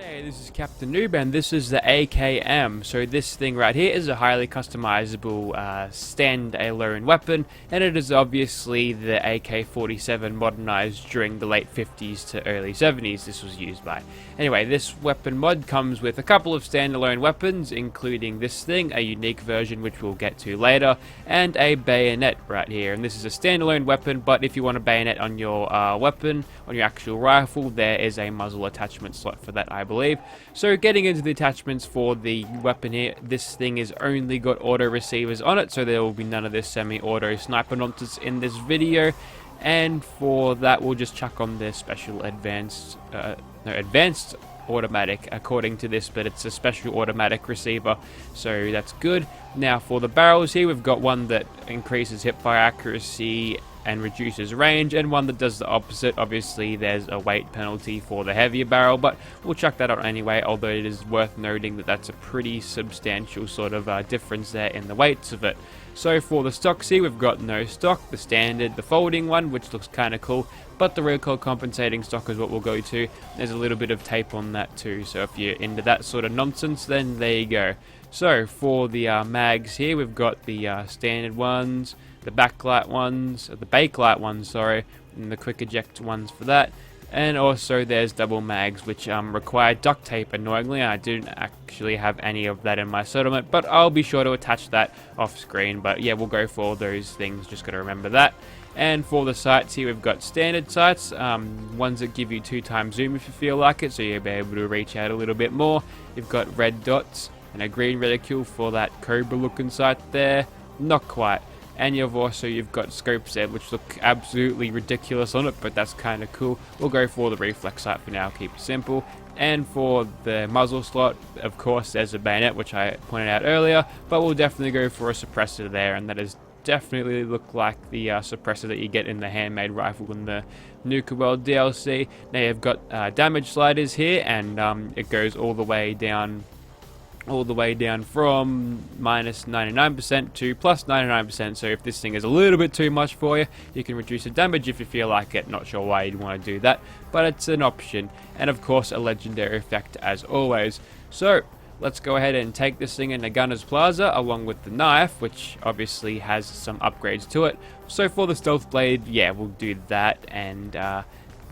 Hey, this is Captainoob and this is the AKM. So this thing right here is a highly customizable stand-alone weapon, and it is obviously the AK-47 modernized during the late 50s to early 70s this was used by. Anyway, this weapon mod comes with a couple of standalone weapons, including this thing, a unique version which we'll get to later, and a bayonet right here. And this is a standalone weapon, but if you want a bayonet on your weapon, on your actual rifle, there is a muzzle attachment slot for that, I believe. So getting into the attachments for the weapon here, this thing is only got auto receivers on it, so there will be none of this semi-auto sniper nonsense in this video. And for that, we'll just chuck on the special advanced automatic according to this, but it's a special automatic receiver, so that's good. Now for the barrels here, we've got one that increases hipfire accuracy and reduces range, and one that does the opposite. Obviously there's a weight penalty for the heavier barrel, but we'll chuck that on anyway, although it is worth noting that that's a pretty substantial sort of difference there in the weights of it. So for the stocks here, we've got no stock, the standard, the folding one, which looks kind of cool, but the recoil compensating stock is what we'll go to. There's a little bit of tape on that too, so if you're into that sort of nonsense, then there you go. So for the mags here, we've got the standard ones, the backlight ones, the bakelite ones, sorry, and the quick eject ones for that. And also there's double mags, which require duct tape, annoyingly. I didn't actually have any of that in my settlement, but I'll be sure to attach that off screen. But yeah, we'll go for all those things, just got to remember that. And for the sights here, we've got standard sights, ones that give you 2x zoom if you feel like it, so you'll be able to reach out a little bit more. You've got red dots and a green reticule for that cobra looking sight there. Not quite. And you've got scopes there, which look absolutely ridiculous on it, but that's kind of cool. We'll go for the reflex sight for now, keep it simple. And for the muzzle slot, of course, there's a bayonet, which I pointed out earlier, but we'll definitely go for a suppressor there, and that is definitely look like the suppressor that you get in the handmade rifle in the Nuka World DLC. Now you've got damage sliders here, and it goes all the way down from minus 99% to plus 99%, so if this thing is a little bit too much for you, you can reduce the damage if you feel like it. Not sure why you'd want to do that, but it's an option. And of course a legendary effect as always. So let's go ahead and take this thing into Gunner's Plaza along with the knife, which obviously has some upgrades to it. So for the stealth blade, yeah, we'll do that. And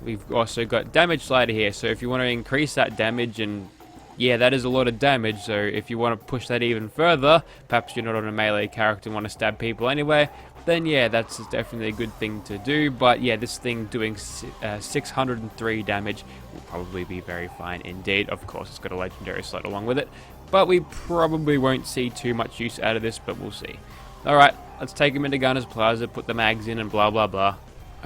we've also got damage slider here, so if you want to increase that damage, and yeah, that is a lot of damage, so if you want to push that even further, perhaps you're not on a melee character and want to stab people anyway, then yeah, that's definitely a good thing to do. But yeah, this thing doing 603 damage will probably be very fine indeed. Of course, it's got a legendary slot along with it, but we probably won't see too much use out of this, but we'll see. Alright, let's take him into Gunner's Plaza, put the mags in and blah blah blah.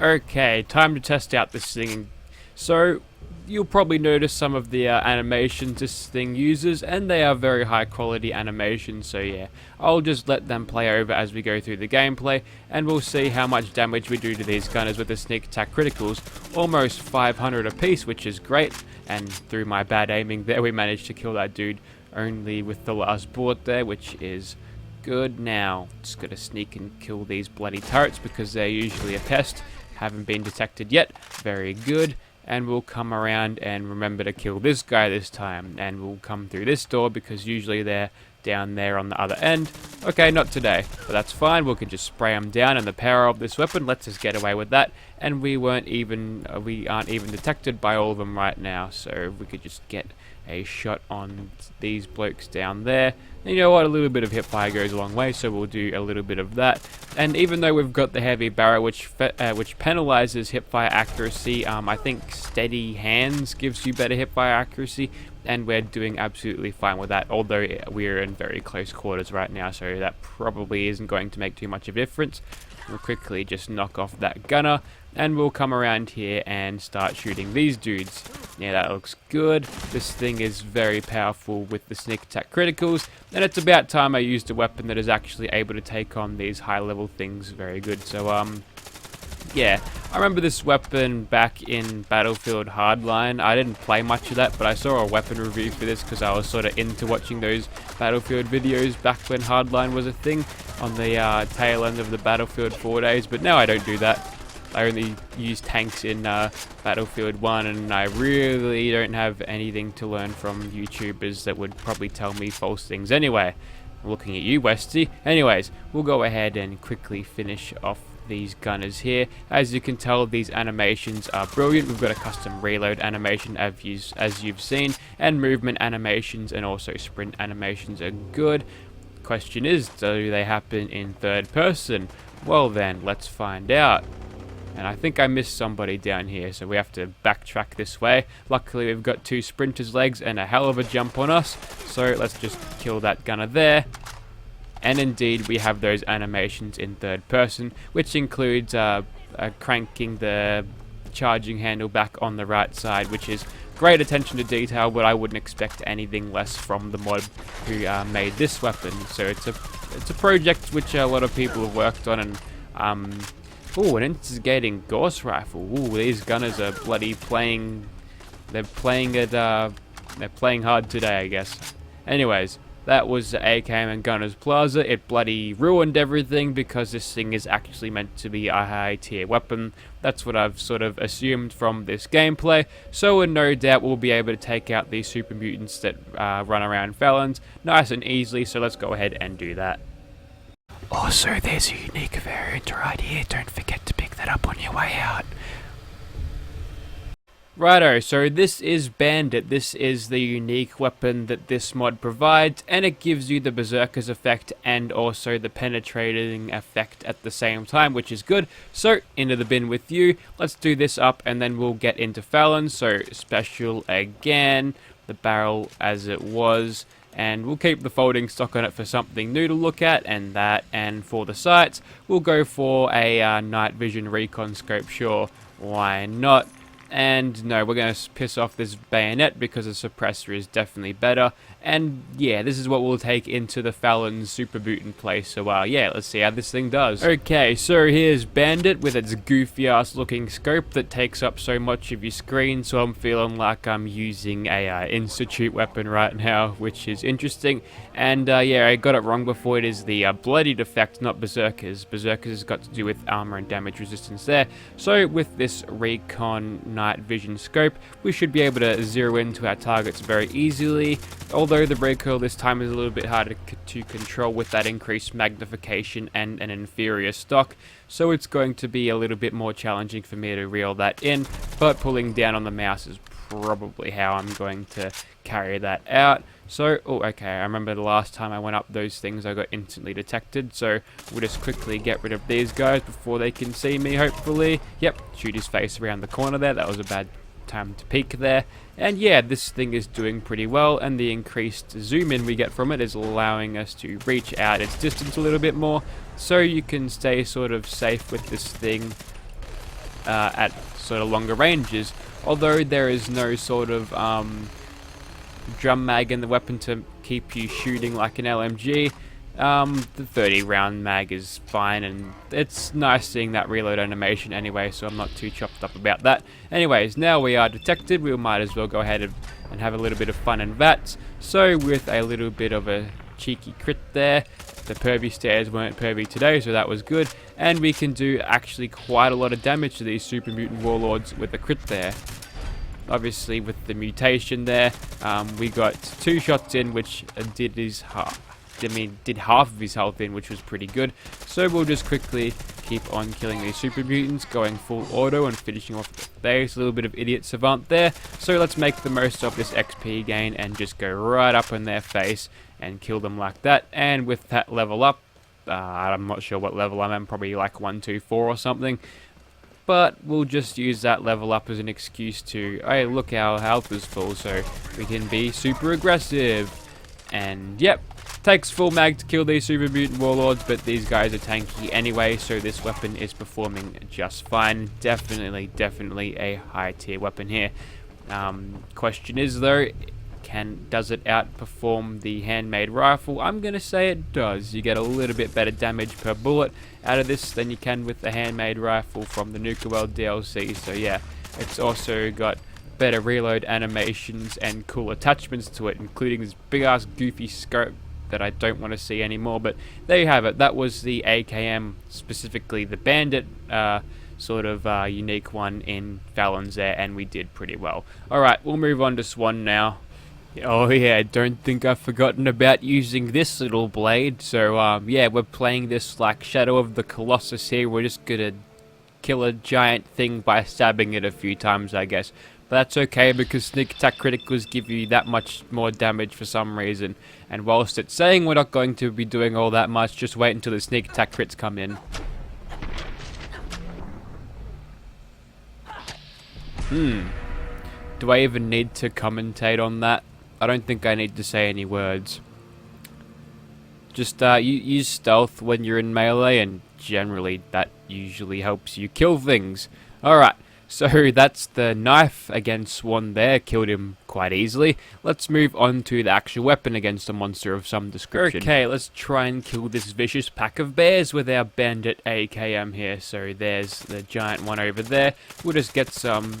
Okay, time to test out this thing. So you'll probably notice some of the animations this thing uses, and they are very high quality animations, so yeah, I'll just let them play over as we go through the gameplay, and we'll see how much damage we do to these gunners with the sneak attack criticals. Almost 500 apiece, which is great, and through my bad aiming there, we managed to kill that dude only with the last bullet there, which is good. Now just gotta sneak and kill these bloody turrets because they're usually a pest. Haven't been detected yet. Very good. And we'll come around and remember to kill this guy this time, and we'll come through this door because usually they're down there on the other end. Okay, not today, but that's fine. We can just spray them down, and the power of this weapon lets us get away with that, and we aren't even detected by all of them right now, so if we could just get a shot on these blokes down there. And you know what, a little bit of hip fire goes a long way, so we'll do a little bit of that. And even though we've got the heavy barrel, which penalizes hip fire accuracy, I think steady hands gives you better hip fire accuracy, and we're doing absolutely fine with that, although we're in very close quarters right now, so that probably isn't going to make too much of a difference. We'll quickly just knock off that gunner, and we'll come around here and start shooting these dudes. Yeah, that looks good. This thing is very powerful with the sneak attack criticals, and it's about time I used a weapon that is actually able to take on these high level things very good. So yeah, I remember this weapon back in Battlefield Hardline. I didn't play much of that, but I saw a weapon review for this because I was sort of into watching those Battlefield videos back when Hardline was a thing on the tail end of the Battlefield 4 days, but now I don't do that. I only use tanks in Battlefield 1, and I really don't have anything to learn from YouTubers that would probably tell me false things anyway. I'm looking at you, Westy. Anyways, we'll go ahead and quickly finish off these gunners here. As you can tell, these animations are brilliant. We've got a custom reload animation as you've seen, and movement animations and also sprint animations are good. Question is, do they happen in third person? Well then, let's find out. And I think I missed somebody down here, so we have to backtrack this way. Luckily, we've got 2 sprinters' legs and a hell of a jump on us, so let's just kill that gunner there. And indeed, we have those animations in third person, which includes cranking the charging handle back on the right side, which is great attention to detail, but I wouldn't expect anything less from the mod who made this weapon. So it's a project which a lot of people have worked on, and ooh, an instigating Gauss rifle. Ooh, these gunners are bloody playing. They're playing hard today, I guess. Anyways, that was the AKM and Gunners Plaza. It bloody ruined everything because this thing is actually meant to be a high tier weapon. That's what I've sort of assumed from this gameplay. So no doubt we'll be able to take out these super mutants that run around felons nice and easily. So let's go ahead and do that. Also, there's a unique variant right here. Don't forget to pick that up on your way out. Righto, so this is Bandit. This is the unique weapon that this mod provides, and it gives you the Berserker's effect and also the penetrating effect at the same time, which is good. So, into the bin with you. Let's do this up, and then we'll get into Felons. So, special again, the barrel as it was, and we'll keep the folding stock on it for something new to look at, and that, and for the sights, we'll go for a night vision recon scope, sure, why not? And no, we're going to piss off this bayonet because the suppressor is definitely better. And yeah, this is what we'll take into the Fallon's super mutant place. So yeah, let's see how this thing does. Okay, so here's Bandit with its goofy ass looking scope that takes up so much of your screen. So I'm feeling like I'm using a institute weapon right now, which is interesting. And yeah, I got it wrong before. It is the bloodied effect, not Berserkers. Berserkers has got to do with armor and damage resistance there. So with this recon night vision scope, we should be able to zero into our targets very easily. Although the recoil this time is a little bit harder to control with that increased magnification and an inferior stock, so it's going to be a little bit more challenging for me to reel that in, but pulling down on the mouse is probably how I'm going to carry that out. So, oh, okay, I remember the last time I went up those things I got instantly detected, so we'll just quickly get rid of these guys before they can see me, hopefully. Yep, shoot his face around the corner there. That was a bad time to peek there. And yeah, this thing is doing pretty well, and the increased zoom in we get from it is allowing us to reach out its distance a little bit more, so you can stay sort of safe with this thing at sort of longer ranges. Although there is no sort of drum mag in the weapon to keep you shooting like an LMG. The 30 round mag is fine, and it's nice seeing that reload animation anyway, so I'm not too chopped up about that. Anyways, now we are detected, we might as well go ahead and have a little bit of fun in VATS. So with a little bit of a cheeky crit there, the pervy stairs weren't pervy today, so that was good, and we can do actually quite a lot of damage to these super mutant warlords with a crit there. Obviously with the mutation there, we got 2 shots in, which did half of his health in, which was pretty good. So we'll just quickly keep on killing these super mutants, going full auto and finishing off the face. A little bit of idiot savant there. So let's make the most of this XP gain and just go right up in their face and kill them like that. And with that level up, I'm not sure what level I'm at, probably like 1, 2, 4 or something. But we'll just use that level up as an excuse to, hey, look, our health is full, so we can be super aggressive. And yep, takes full mag to kill these super mutant warlords, but these guys are tanky anyway, so this weapon is performing just fine. Definitely a high tier weapon here. Question is though, does it outperform the handmade rifle? I'm gonna say it does. You get a little bit better damage per bullet out of this than you can with the handmade rifle from the Nuka World DLC. So yeah, it's also got better reload animations and cool attachments to it, including this big ass goofy scope that I don't want to see anymore. But there you have it. That was the AKM, specifically the Bandit sort of unique one in Fallon's there, and we did pretty well. Alright, we'll move on to Swan now. Oh yeah, don't think I've forgotten about using this little blade. So yeah, we're playing this like Shadow of the Colossus here. We're just gonna kill a giant thing by stabbing it a few times, I guess. But that's okay, because sneak attack criticals give you that much more damage for some reason. And whilst it's saying we're not going to be doing all that much, just wait until the sneak attack crits come in. Do I even need to commentate on that? I don't think I need to say any words. Just use stealth when you're in melee, and generally that usually helps you kill things. Alright, so that's the knife against Swan there, killed him quite easily. Let's move on to the actual weapon against a monster of some description. Okay, let's try and kill this vicious pack of bears with our bandit AKM here. So there's the giant one over there. We'll just get some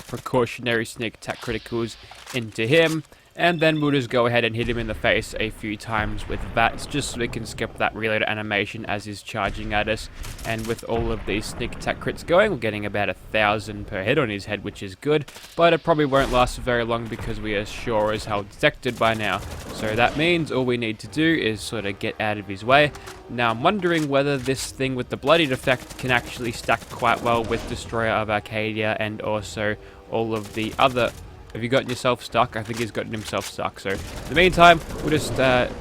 precautionary sneak attack criticals into him. And then we'll just go ahead and hit him in the face a few times with VATs, just so we can skip that reload animation as he's charging at us. And with all of these sneak attack crits going, we're getting about 1,000 per hit on his head, which is good. But it probably won't last very long, because we are sure as hell detected by now. So that means all we need to do is sort of get out of his way. Now I'm wondering whether this thing with the bloodied effect can actually stack quite well with Destroyer of Arcadia and also all of the other... Have you gotten yourself stuck? I think he's gotten himself stuck. So in the meantime, we'll just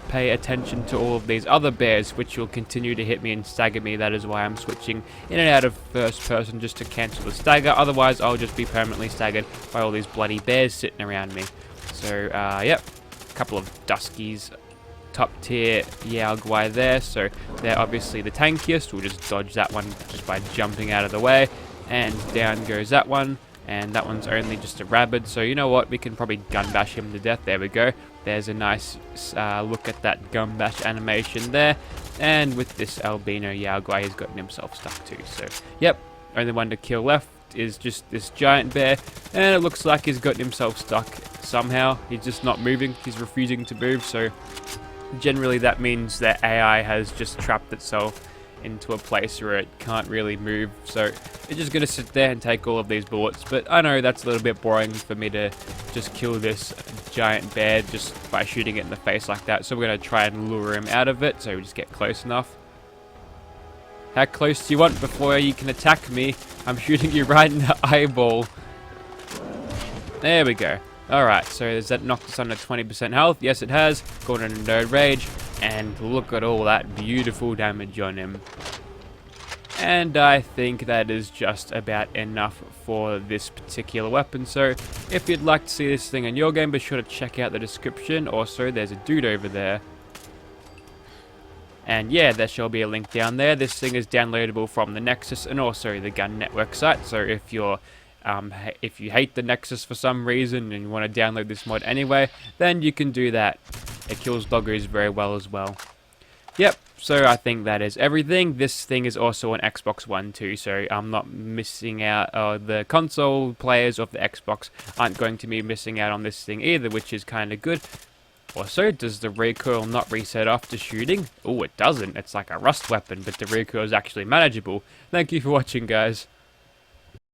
pay attention to all of these other bears, which will continue to hit me and stagger me. That is why I'm switching in and out of first person, just to cancel the stagger. Otherwise, I'll just be permanently staggered by all these bloody bears sitting around me. So, yep. A couple of Duskies. Top tier Yaogwai there. So they're obviously the tankiest. We'll just dodge that one just by jumping out of the way. And down goes that one. And that one's only just a rabid, so you know what, we can probably gun bash him to death. There we go. There's a nice look at that gun bash animation there. And with this albino Yaogwai, he's gotten himself stuck too. So, yep, only one to kill left is just this giant bear. And it looks like he's gotten himself stuck somehow. He's just not moving. He's refusing to move, so generally that means that AI has just trapped itself into a place where it can't really move, so it's just gonna sit there and take all of these bullets. But I know that's a little bit boring for me to just kill this giant bear just by shooting it in the face like that, so we're gonna try and lure him out of it. So we just get close enough. How close do you want before you can attack me? I'm shooting you right in the eyeball. There we go. Alright, so has that knocked us under 20% health? Yes, it has. Gone into Nerd Rage. And look at all that beautiful damage on him. And I think that is just about enough for this particular weapon. So if you'd like to see this thing in your game, be sure to check out the description. Also, there's a dude over there. And yeah, there shall be a link down there. This thing is downloadable from the Nexus and also the Gun Network site. So if you hate the Nexus for some reason and you want to download this mod anyway, then you can do that. It kills doggos very well as well. Yep, so I think that is everything. This thing is also on Xbox One too, so I'm not missing out. The console players of the Xbox aren't going to be missing out on this thing either, which is kind of good. Also, does the recoil not reset after shooting? Oh, it doesn't. It's like a rust weapon, but the recoil is actually manageable. Thank you for watching, guys.